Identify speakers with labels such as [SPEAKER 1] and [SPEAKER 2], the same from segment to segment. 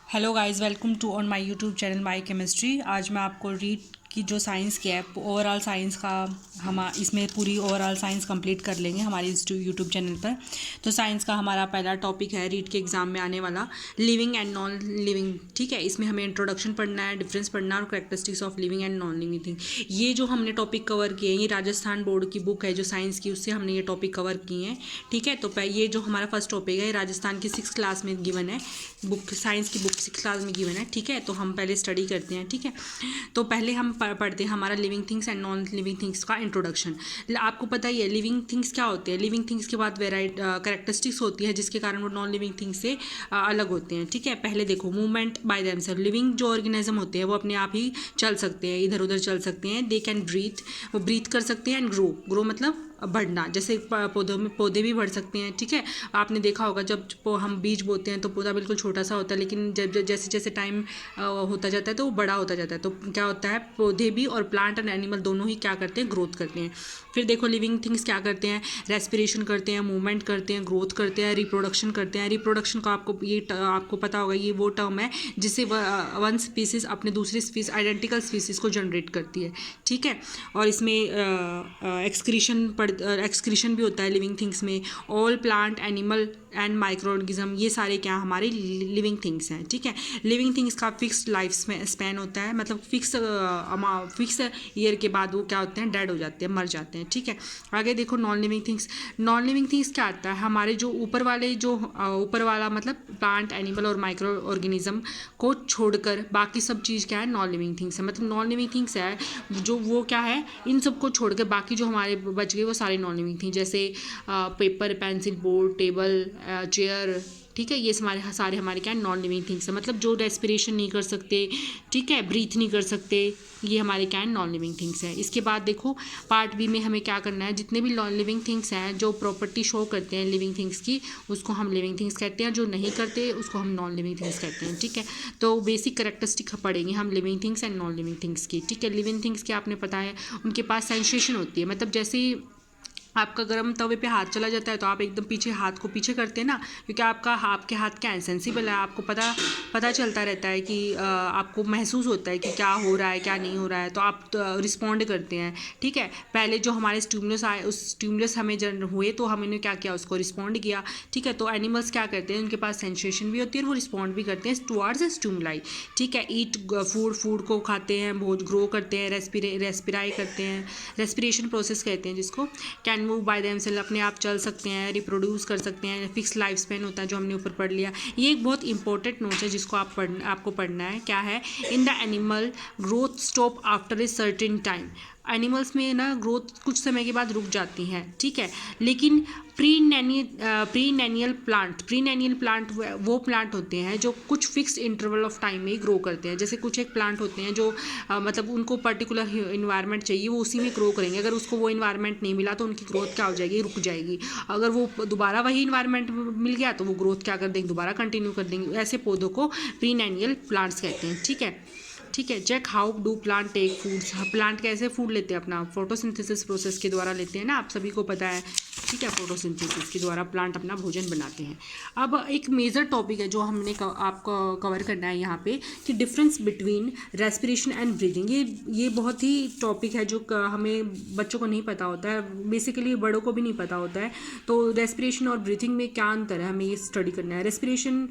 [SPEAKER 1] Hello guys, welcome to on my YouTube channel my chemistry. आज मैं आपको read की जो साइंस की है ओवरऑल साइंस का हम इसमें पूरी ओवरऑल साइंस कंप्लीट कर लेंगे हमारी इस यूट्यूब चैनल पर। तो साइंस का हमारा पहला टॉपिक है रीड के एग्जाम में आने वाला लिविंग एंड नॉन लिविंग। ठीक है, इसमें हमें इंट्रोडक्शन पढ़ना है, डिफरेंस पढ़ना है और characteristics of living and non living thing. ये जो हमने टॉपिक कवर किए हैं ये राजस्थान बोर्ड की बुक है जो साइंस की, उससे हमने ये टॉपिक कवर किए हैं। ठीक है, तो ये जो हमारा फर्स्ट टॉपिक है राजस्थान की 6th क्लास में गिवन है, बुक साइंस की बुक 6th क्लास में गिवन है। ठीक है, तो हम पहले स्टडी करते हैं। ठीक है, तो पहले हम पढ़ते हैं हमारा living things and non living things का इंट्रोडक्शन। आपको पता ही है लिविंग थिंग्स क्या होते हैं। लिविंग थिंग्स के बाद कैरेक्टरिस्टिक्स होती है जिसके कारण वो नॉन लिविंग थिंग्स से अलग होते हैं। ठीक है, पहले देखो मूवमेंट बाय देमसेल्फ। लिविंग जो ऑर्गेनिज्म होते हैं वो अपने आप ही चल सकते हैं, इधर उधर चल सकते हैं। दे कैन ब्रीथ, वो ब्रीथ कर सकते हैं। एंड ग्रो मतलब बढ़ना, जैसे पौधों में पौधे भी बढ़ सकते हैं। ठीक है, आपने देखा होगा जब हम बीज बोते हैं तो पौधा बिल्कुल छोटा सा होता है, लेकिन जब जैसे जैसे टाइम होता जाता है तो वो बड़ा होता जाता है। तो क्या होता है, पौधे भी और प्लांट एंड एनिमल दोनों ही क्या करते हैं, ग्रोथ करते हैं। फिर देखो लिविंग थिंग्स क्या करते हैं, रेस्पिरेशन करते हैं, मूवमेंट करते हैं, ग्रोथ करते हैं, रिप्रोडक्शन करते हैं। रिप्रोडक्शन का आपको पता होगा, ये वो टर्म है जिससे वन स्पीसीज अपने दूसरी स्पीसीज आइडेंटिकल स्पीसीज को जनरेट करती है। ठीक है, और इसमें एक्सक्रीशन भी होता है लिविंग थिंग्स में। All plant animal and micro organism ये सारे क्या हमारे लिविंग थिंग्स हैं। ठीक है, लिविंग थिंग्स का फिक्स्ड लाइफ स्पैन होता है, मतलब फिक्स ईयर के बाद वो क्या होते हैं, डेड हो जाते हैं, मर जाते हैं। ठीक है, आगे देखो non living things. Non living things क्या आता है, हमारे जो ऊपर वाला मतलब प्लांट एनिमल और माइक्रो ऑर्गेनिज्म को छोड़कर बाकी सब चीज़ क्या है, नॉन लिविंग थिंग्स है। मतलब नॉन लिविंग थिंग्स है जो वो क्या है, इन सबको छोड़कर बाकी जो हमारे बच गए वो सारे नॉन लिविंग थिंग, जैसे paper, pencil, board, table, chair. ठीक है, ये सारे हमारे क्या नॉन लिविंग थिंग्स है, मतलब जो रेस्पिरेशन नहीं कर सकते। ठीक है, ब्रीथ नहीं कर सकते, ये हमारे क्या है, नॉन लिविंग थिंग्स है। इसके बाद देखो पार्ट बी में हमें क्या करना है, जितने भी नॉन लिविंग थिंग्स हैं जो प्रॉपर्टी शो करते हैं लिविंग थिंग्स की, उसको हम लिविंग थिंग्स कहते हैं। जो नहीं करते उसको हम नॉन लिविंग थिंग्स कहते हैं। ठीक है, तो बेसिक कैरेक्टरिस्टिक पढ़ेंगे हम living things and non living things की। ठीक है, लिविंग थिंग्स के आपने पता है उनके पास सेंसेशन होती है, मतलब जैसे आपका गर्म तवे पे हाथ चला जाता है तो आप एकदम पीछे हाथ को पीछे करते हैं ना, क्योंकि आपके हाथ क्या है, सेंसिबल है, आपको पता चलता रहता है कि आपको महसूस होता है कि क्या हो रहा है क्या नहीं हो रहा है, तो आप रिस्पॉन्ड करते हैं। ठीक है, पहले जो हमारे स्टिमुलस आए उस स्टिमुलस हमें जन हुए तो हमने क्या किया, उसको रिस्पॉन्ड किया। ठीक है, तो एनिमल्स क्या करते हैं, उनके पास सेंसेशन भी होती है और वो रिस्पॉन्ड भी करते हैं टुवार्ड्स स्टिमुलाई। ठीक है, ईट फूड को खाते हैं, बहुत ग्रो करते हैं, रेस्पिराई करते हैं, रेस्पिरेशन प्रोसेस कहते हैं जिसको। कैन मूव बाय देमसेल्फ, अपने आप चल सकते हैं, रिप्रोड्यूस कर सकते हैं, फिक्स लाइफ स्पेन होता है जो हमने ऊपर पढ़ लिया। ये एक बहुत इंपॉर्टेंट नोट है जिसको आपको पढ़ना है। क्या है, in the animal growth stop after a certain time. Animals में ना ग्रोथ कुछ समय के बाद रुक जाती हैं। ठीक है, लेकिन प्रीनेनियल प्लांट वो प्लांट होते हैं जो कुछ फिक्स्ड इंटरवल ऑफ टाइम में ही ग्रो करते हैं। जैसे कुछ एक प्लांट होते हैं जो मतलब उनको पर्टिकुलर इन्वायरमेंट चाहिए, वो उसी में ग्रो करेंगे। अगर उसको वो इन्वायरमेंट नहीं मिला तो उनकी ग्रोथ क्या हो जाएगी, रुक जाएगी। अगर वो दोबारा वही इन्वायरमेंट मिल गया तो वो ग्रोथ क्या कर देंगे, दोबारा कंटिन्यू कर देंगे। ऐसे पौधों को प्रीनेनियल प्लांट्स कहते हैं। ठीक है, check how do plant take foods. Plant कैसे फूड लेते हैं, अपना फोटोसिंथेसिस प्रोसेस के द्वारा लेते हैं ना, आप सभी को पता है। ठीक है, फोटोसिंथेसिस के द्वारा प्लांट अपना भोजन बनाते हैं। अब एक मेजर टॉपिक है जो हमने आपको कवर करना है यहाँ पे, कि difference between respiration and breathing. ये बहुत ही टॉपिक है जो हमें बच्चों को नहीं पता होता है, बेसिकली बड़ों को भी नहीं पता होता है। तो रेस्पिरेशन और ब्रीथिंग में क्या अंतर है, हमें ये स्टडी करना है। रेस्पिरेशन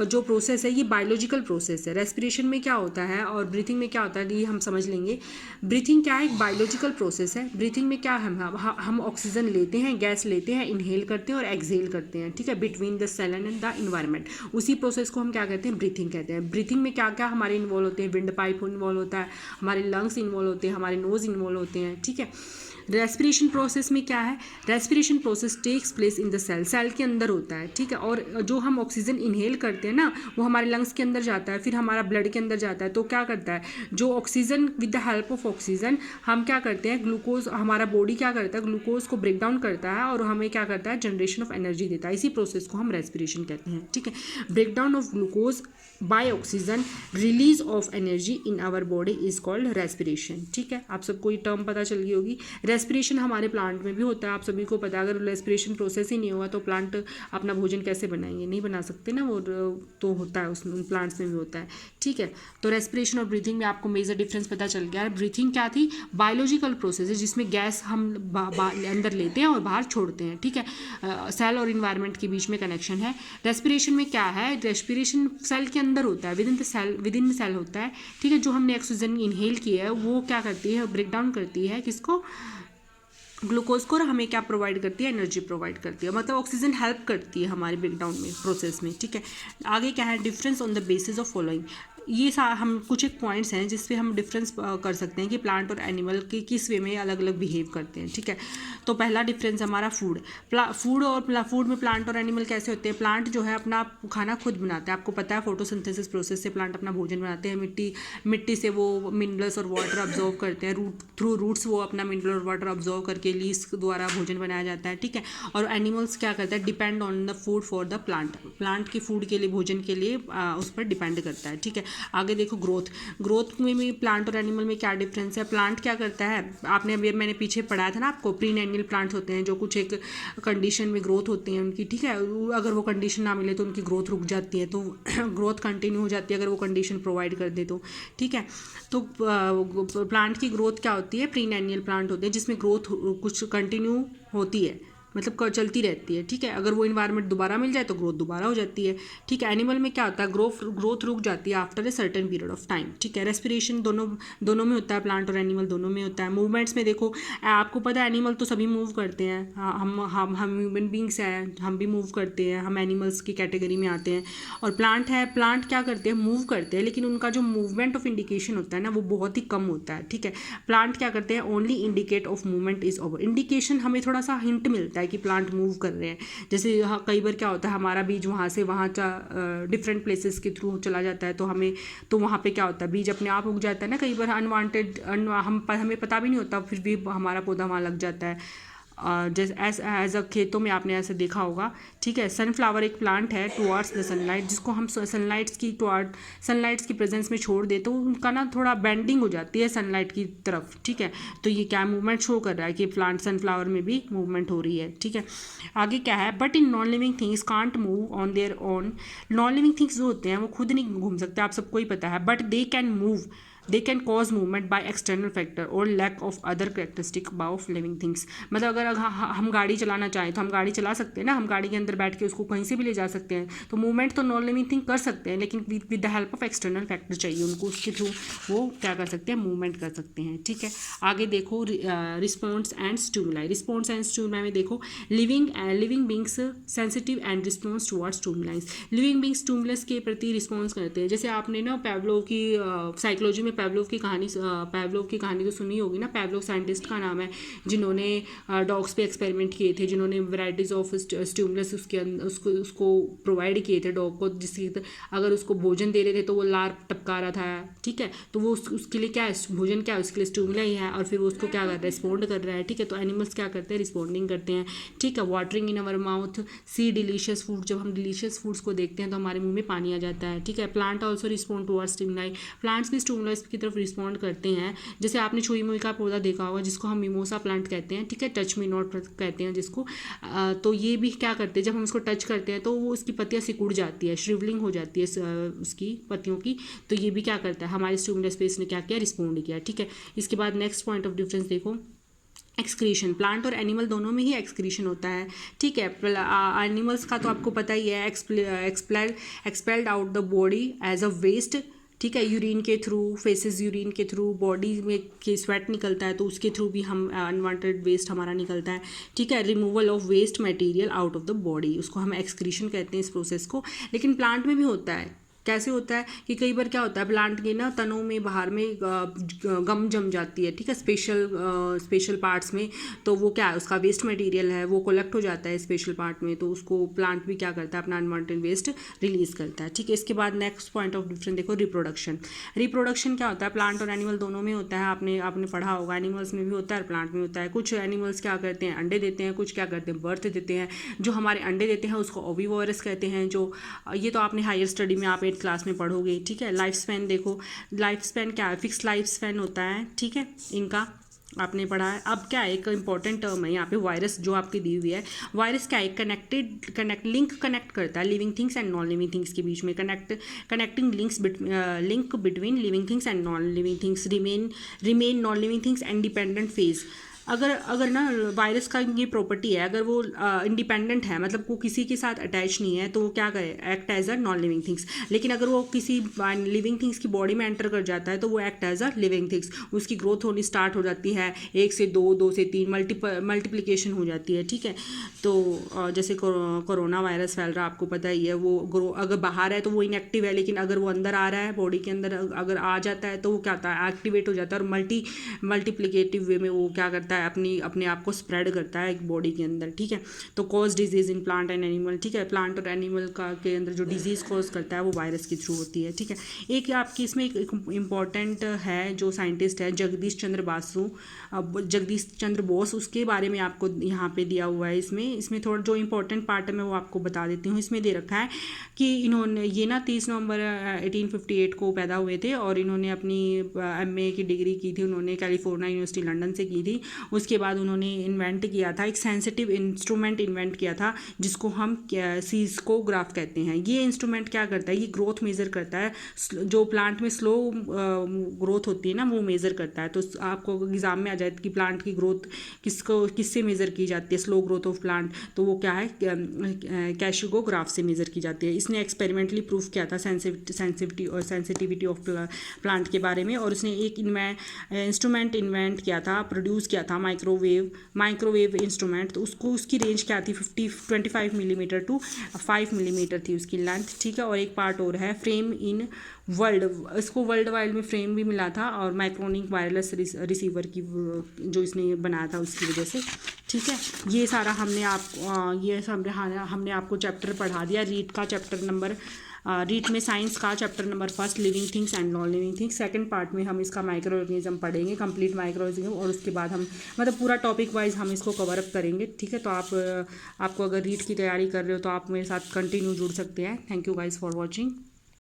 [SPEAKER 1] जो प्रोसेस है ये बायोलॉजिकल प्रोसेस है। रेस्पिरेशन में क्या होता है और ब्रीथिंग में क्या होता है ये हम समझ लेंगे। ब्रीथिंग क्या है, एक बायोलॉजिकल प्रोसेस है। ब्रीथिंग में क्या हम ऑक्सीजन लेते हैं, गैस लेते हैं, इनहेल करते हैं और एक्सहेल करते हैं। ठीक है, between the cell and the environment, उसी प्रोसेस को हम क्या कहते हैं, ब्रीथिंग कहते हैं। ब्रीथिंग में क्या क्या हमारे इन्वॉल्व होते हैं, विंड पाइप इन्वॉल्व होता है, हमारे लंग्स इन्वॉल्व होते हैं, हमारे नोज इन्वॉल्व होते हैं। ठीक है, रेस्पिरेशन प्रोसेस में क्या है, respiration process takes place in the cell के अंदर होता है। ठीक है, और जो हम ऑक्सीजन इनहेल करते हैं ना वो हमारे लंग्स के अंदर जाता है, फिर हमारा ब्लड के अंदर जाता है। तो क्या करता है, जो oxygen with the help of oxygen हम क्या करते हैं, ग्लूकोज, हमारा बॉडी क्या करता है, ग्लूकोज को ब्रेक डाउन करता है और हमें क्या करता है, जनरेशन ऑफ एनर्जी देता है। इसी प्रोसेस को हम रेस्पिरेशन कहते हैं। ठीक है, break down of glucose by oxygen, release of energy in our body is called respiration. ठीक है, आप सबको ये टर्म पता चल गई होगी। रेस्पिरेशन हमारे प्लांट में भी होता है, आप सभी को पता है। अगर रेस्पिरेशन प्रोसेस ही नहीं हुआ तो प्लांट अपना भोजन कैसे बनाएंगे, नहीं बना सकते ना वो, तो होता है उन प्लांट्स में भी होता है, ठीक है। तो रेस्पिरेशन और ब्रीथिंग में आपको मेजर डिफरेंस पता चल गया है। ब्रीथिंग क्या थी, बायोलॉजिकल प्रोसेस है जिसमें गैस हम अंदर लेते हैं और बाहर छोड़ते हैं, ठीक है। सेल और इन्वायरमेंट के बीच में कनेक्शन है। रेस्पिरेशन में क्या है, रेस्पिरेशन सेल के अंदर होता है, विद इन द सेल होता है, ठीक है। जो हमने ऑक्सीजन इनहेल किया है वो क्या करती है, ब्रेक डाउन करती है किसको, ग्लूकोज को, और हमें क्या प्रोवाइड करती है, एनर्जी प्रोवाइड करती है। मतलब ऑक्सीजन हेल्प करती है हमारे ब्रेकडाउन में, प्रोसेस में, ठीक है। आगे क्या है, difference on the basis of following. ये हम कुछ एक पॉइंट्स हैं जिस पे हम डिफरेंस कर सकते हैं कि प्लांट और एनिमल के किस वे में अलग अलग बिहेव करते हैं, ठीक है। तो पहला डिफरेंस हमारा फूड फूड में प्लांट और एनिमल कैसे होते हैं। प्लांट जो है अपना खाना खुद बनाता है, आपको पता है फोटोसिंथेसिस प्रोसेस से प्लांट अपना भोजन बनाते हैं। मिट्टी से वो मिनरल्स और वाटर ऑब्जॉर्व करते हैं, थ्रू रूट्स वो अपना मिनरल और वाटर ऑब्जॉर्व करके लीव्स द्वारा भोजन बनाया जाता है, ठीक है। और एनिमल्स क्या करता है, depend on the food for the plant की फूड के लिए, भोजन के लिए उस पर डिपेंड करता है, ठीक है। आगे देखो ग्रोथ में भी प्लांट और एनिमल में क्या डिफरेंस है। प्लांट क्या करता है, आपने अभी मैंने पीछे पढ़ाया था ना आपको, प्रीनेनियल प्लांट्स होते हैं जो कुछ एक कंडीशन में ग्रोथ होती है उनकी, ठीक है। अगर वो कंडीशन ना मिले तो उनकी ग्रोथ रुक जाती है, तो ग्रोथ कंटिन्यू हो जाती है अगर वो कंडीशन प्रोवाइड कर दे तो, ठीक है। तो प्लांट की ग्रोथ क्या होती है, प्रीनेनियल प्लांट होते हैं जिसमें ग्रोथ कुछ कंटिन्यू होती है, मतलब चलती रहती है, ठीक है। अगर वो इन्वायरमेंट दोबारा मिल जाए तो ग्रोथ दोबारा हो जाती है, ठीक है। एनिमल में क्या होता है, ग्रोथ रुक जाती है after a certain period of time, ठीक है। रेस्पिरेशन दोनों में होता है, प्लांट और एनिमल दोनों में होता है। मूवमेंट्स में देखो, आपको पता है एनिमल तो सभी मूव करते हैं, हम ह्यूमन बींग्स हैं, हम भी मूव करते हैं, हम एनिमल्स की कैटेगरी में आते हैं। और प्लांट क्या करते हैं, मूव करते हैं, लेकिन उनका जो मूवमेंट ऑफ इंडिकेशन होता है ना वो बहुत ही कम होता है, ठीक है। प्लांट क्या करते हैं, only indicate of movement is over, indication हमें थोड़ा सा हिंट मिलता है कि प्लांट मूव कर रहे हैं। जैसे कई बार क्या होता है, हमारा बीज वहाँ से वहाँ डिफरेंट प्लेसेस के थ्रू चला जाता है, तो वहाँ पे क्या होता है, बीज अपने आप उग जाता है ना, कई बार अनवांटेड हमें पता भी नहीं होता, फिर भी हमारा पौधा वहाँ लग जाता है। जैसे एज अ खेतों में आपने ऐसे देखा होगा, ठीक है। सनफ्लावर एक प्लांट है टुवार्ड्स द सनलाइट, जिसको हम सनलाइट्स की प्रेजेंस में छोड़ दे तो उनका ना थोड़ा बेंडिंग हो जाती है सनलाइट की तरफ, ठीक है। तो ये क्या मूवमेंट शो कर रहा है कि प्लांट सनफ्लावर में भी मूवमेंट हो रही है, ठीक है। आगे क्या है, but in non living things can't move on their own. Non living things जो होते हैं वो खुद नहीं घूम सकते, आप सबको ही पता है, but they can cause movement by external factor और lack of other characteristic of living things. मतलब अगर हम गाड़ी चलाना चाहें तो हम गाड़ी चला सकते हैं ना, हम गाड़ी के अंदर बैठ के उसको कहीं से भी ले जा सकते हैं। तो मूवमेंट तो नॉन लिविंग थिंग कर सकते हैं, लेकिन with the help of external factor चाहिए उनको, उसके थ्रू वो क्या कर सकते हैं, मूवमेंट कर सकते हैं, ठीक है। आगे देखो रिस्पॉन्स एंड स्टिमुलाई में देखो, living beings sensitive and response towards stimulise. Living beings stimulus के प्रति रिस्पॉन्स करते हैं। जैसे आपने ना पैवलोव की साइकोलॉजी में पैवलोव की कहानी तो सुनी होगी ना। पैवलोव साइंटिस्ट का नाम है जिन्होंने डॉग्स पे एक्सपेरिमेंट किए थे, जिन्होंने वैराइटीज़ ऑफ स्टिमुलस उसको प्रोवाइड किए थे डॉग को, जिसकी अगर उसको भोजन दे रहे थे तो वो लार टपका रहा था, ठीक है। तो वो उसके लिए क्या है, भोजन क्या है, उसके लिए स्टिमुला ही है, और फिर वो उसको क्या कर रहा है, रिस्पॉन्ड कर रहा है, ठीक है। तो एनिमल्स क्या करते हैं, रिस्पॉन्डिंग करते हैं, ठीक है। Watering in our mouth, see delicious food, जब हम डिलीशियस फूड्स को देखते हैं तो हमारे मुंह में पानी आ जाता है, ठीक है। Plant also respond towards stimuli, plants भी स्टिमुलस की तरफ रिस्पॉन्ड करते हैं। जैसे आपने छुई मुई का पौधा देखा होगा जिसको हम मिमोसा प्लांट कहते हैं, ठीक है, टच मी नॉट कहते हैं जिसको। तो ये भी क्या करते हैं, जब हम उसको टच करते हैं तो वो उसकी पत्तियाँ सिकुड़ जाती है, श्रिवलिंग हो जाती है उसकी पत्तियों की। तो ये भी क्या करता है, हमारे स्टिमुलस पे इसने क्या किया, रिस्पॉन्ड किया, ठीक है। इसके बाद नेक्स्ट पॉइंट ऑफ डिफरेंस देखो, एक्सक्रीशन। प्लांट और एनिमल दोनों में ही एक्सक्रीशन होता है, ठीक है। एनिमल्स का तो आपको पता ही है, expelled out the body as a waste, ठीक है, यूरिन के थ्रू, फेसेस यूरिन के थ्रू, बॉडी में के स्वेट निकलता है तो उसके थ्रू भी हम अनवांटेड वेस्ट हमारा निकलता है, ठीक है। Removal of waste material out of the body, उसको हम एक्सक्रीशन कहते हैं इस प्रोसेस को। लेकिन प्लांट में भी होता है, कैसे होता है कि कई बार क्या होता है, प्लांट के ना तनों में बाहर में गम जम जाती है, ठीक है, स्पेशल पार्ट्स में। तो वो क्या है, उसका वेस्ट मटेरियल है, वो कलेक्ट हो जाता है स्पेशल पार्ट में, तो उसको प्लांट भी क्या करता है, अपना अनवांटेड वेस्ट रिलीज करता है, ठीक है। इसके बाद नेक्स्ट पॉइंट ऑफ डिफरेंस देखो, रिप्रोडक्शन क्या होता है, प्लांट और एनिमल दोनों में होता है। आपने पढ़ा होगा, एनिमल्स में भी होता है और प्लांट में होता है। कुछ एनिमल्स क्या करते हैं, अंडे देते हैं, कुछ क्या करते हैं, बर्थ देते हैं। जो हमारे अंडे देते हैं उसको ओविवोरस कहते हैं, जो ये तो आपने हायर स्टडी में आप 8th क्लास में पढ़ोगे, ठीक है। लाइफ स्पैन देखो, लाइफ स्पैन क्या है, फिक्स लाइफ स्पैन होता है, ठीक है इनका, आपने पढ़ा है। अब क्या है, एक इंपॉर्टेंट टर्म है यहाँ पे वायरस जो आपकी दी हुई है। वायरस क्या है, कनेक्ट करता है living things and non living things के बीच में, connecting link between living things and non living things, remain non living things independent phase. अगर ना वायरस का ये प्रॉपर्टी है, अगर वो इंडिपेंडेंट है, मतलब वो किसी के साथ अटैच नहीं है, तो वो क्या करे, act as a non living things. लेकिन अगर वो किसी लिविंग थिंग्स की बॉडी में एंटर कर जाता है तो वो act as a living things. उसकी ग्रोथ होनी स्टार्ट हो जाती है, 1 से 2, 2 से 3 मल्टीप्लिकेशन हो जाती है, ठीक है। तो जैसे कोरोना वायरस फैल रहा है, आपको पता ही है, वो अगर बाहर है तो वो इनएक्टिव है, लेकिन अगर वो अंदर आ रहा है, बॉडी के अंदर अगर आ जाता है तो वो क्या होता है, एक्टिवेट हो जाता है, और मल्टीप्लिकेटिव वे में वो क्या करता है, अपने आप को स्प्रेड करता है एक बॉडी के अंदर, ठीक है। तो cause disease in plant and animal, ठीक है। प्लांट और एनिमल का के अंदर जो डिजीज कॉज करता है वो वायरस के थ्रू होती है, ठीक है। एक आपकी इसमें एक इम्पॉर्टेंट है जो साइंटिस्ट है जगदीश चंद्र बोस, उसके बारे में आपको यहाँ पे दिया हुआ है। इसमें थोड़ा जो इंपॉर्टेंट पार्ट है मैं वो आपको बता देती हूँ। इसमें दे रखा है कि इन्होंने ये ना 30 नवंबर 1858 को पैदा हुए थे, और इन्होंने अपनी MA की डिग्री की थी, उन्होंने कैलिफोर्निया यूनिवर्सिटी लंदन से की थी। उसके बाद उन्होंने इन्वेंट किया था, एक सेंसिटिव इंस्ट्रूमेंट इन्वेंट किया था जिसको हम सीस्कोग्राफ कहते हैं। ये इंस्ट्रूमेंट क्या करता है, ये ग्रोथ मेज़र करता है, जो प्लांट में स्लो ग्रोथ होती है ना, वो मेज़र करता है। तो आपको एग्जाम में आ जाए कि प्लांट की ग्रोथ किससे मेज़र की जाती है, स्लो ग्रोथ ऑफ प्लांट, तो वो क्या है, कैशिगोग्राफ से मेज़र की जाती है। इसने एक्सपेरिमेंटली प्रूव किया था सेंसिटिविटी ऑफ प्लांट के बारे में। और उसने एक इंस्ट्रूमेंट इन्वेंट किया था, प्रोड्यूस किया था, माइक्रोवेव इंस्ट्रूमेंट। तो उसकी रेंज क्या थी, 25 मिलीमीटर टू 5 मिलीमीटर थी उसकी लेंथ, ठीक है। और एक पार्ट और है, फ्रेम इन वर्ल्ड, इसको वर्ल्ड वाइड में फ्रेम भी मिला था, और माइक्रोनिक वायरलेस रिसीवर की जो इसने बनाया था उसकी वजह से, ठीक है। ये सारा हमने आपको चैप्टर पढ़ा दिया, रीट में साइंस का chapter number 1 living things and non living things. Second part में हम इसका माइक्रो ऑर्गेनिज्म पढ़ेंगे, कंप्लीट माइक्रो ऑर्गेनिज्म, और उसके बाद हम मतलब पूरा टॉपिक वाइज हम इसको कवर अप करेंगे, ठीक है। तो आपको अगर रीट की तैयारी कर रहे हो तो आप मेरे साथ कंटिन्यू जुड़ सकते हैं। Thank you guys for watching.